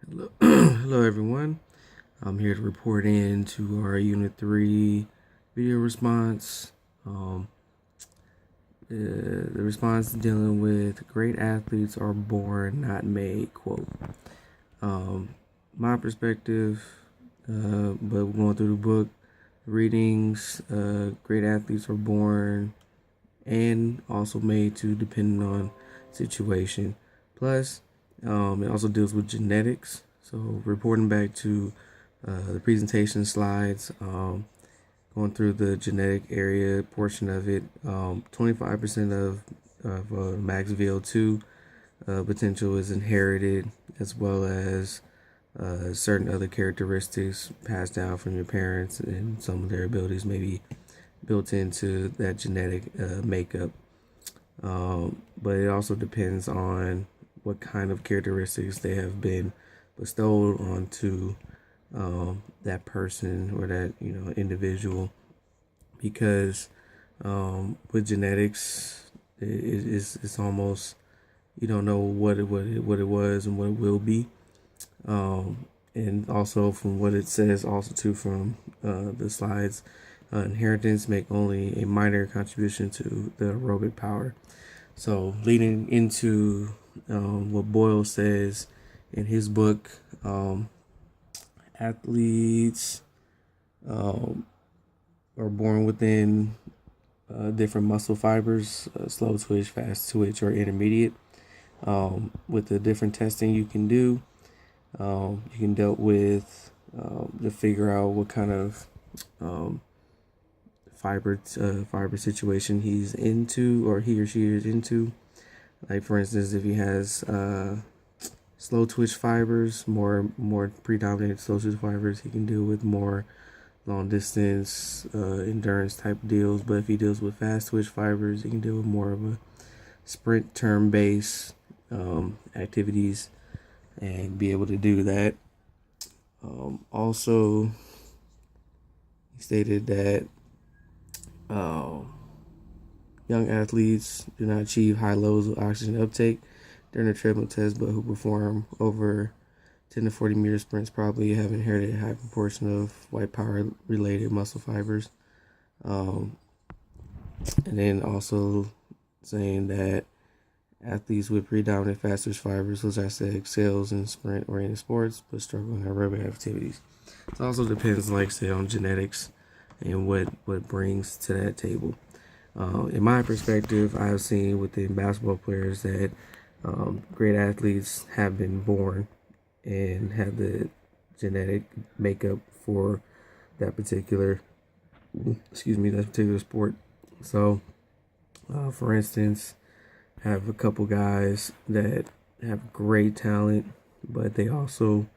Hello, hello everyone. I'm here to report in to our Unit 3 video response. The response is dealing with great athletes are born, not made, quote. My perspective, but we're going through the book, readings, great athletes are born and also made to depending on situation. Plus, it also deals with genetics. So reporting back to the presentation slides, going through the genetic area portion of it, 25% of max VO2 potential is inherited, as well as certain other characteristics passed down from your parents, and some of their abilities may be built into that genetic makeup. But it also depends on what kind of characteristics they have been bestowed onto that person or that individual. Because with genetics, it's almost you don't know what it was and what it will be. And also from what it says, also too from the slides, inheritance make only a minor contribution to the aerobic power. So leading into what Boyle says in his book, athletes are born within different muscle fibers, slow twitch, fast twitch, or intermediate. With the different testing you can do, you can deal with to figure out what kind of fiber situation he's into, or he or she is into. Like for instance, if he has slow twitch fibers, more predominant slow twitch fibers, he can deal with more long distance endurance type deals. But if he deals with fast twitch fibers, he can deal with more of a sprint term based activities and be able to do that. Also, he stated that young athletes do not achieve high levels of oxygen uptake during the treadmill test, but who perform over 10 to 40 meter sprints probably have inherited a high proportion of white power related muscle fibers. And then also saying that athletes with predominant fast twitch fibers, which I said excels in sprint oriented sports, but struggle in aerobic activities. It also depends, like I said, on genetics and what brings to that table. In my perspective, I've seen within basketball players that great athletes have been born and have the genetic makeup for that particular sport. So, for instance, I have a couple guys that have great talent, but they also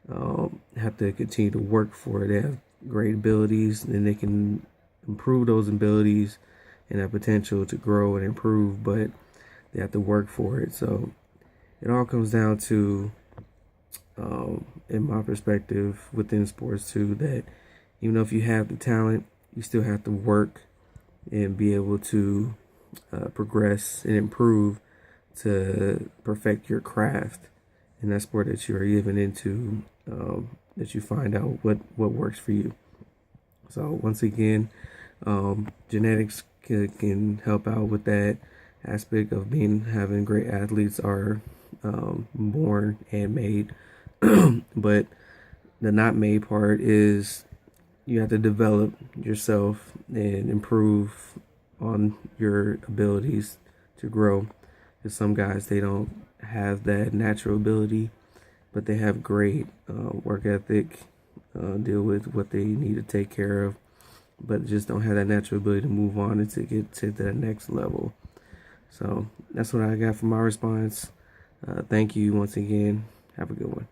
have to continue to work for it. They have great abilities, and they can improve those abilities and have potential to grow and improve, but they have to work for it. So it all comes down to, in my perspective, within sports too, that even though if you have the talent, you still have to work and be able to progress and improve to perfect your craft in that sport that you're even into, that you find out what works for you. So once again, genetics can help out with that aspect of having great athletes are born and made. But the not made part is you have to develop yourself and improve on your abilities to grow. Because some guys, they don't have that natural ability, but they have great work ethic, deal with what they need to take care of, but just don't have that natural ability to move on and to get to the next level. So that's what I got for my response. Thank you once again. Have a good one.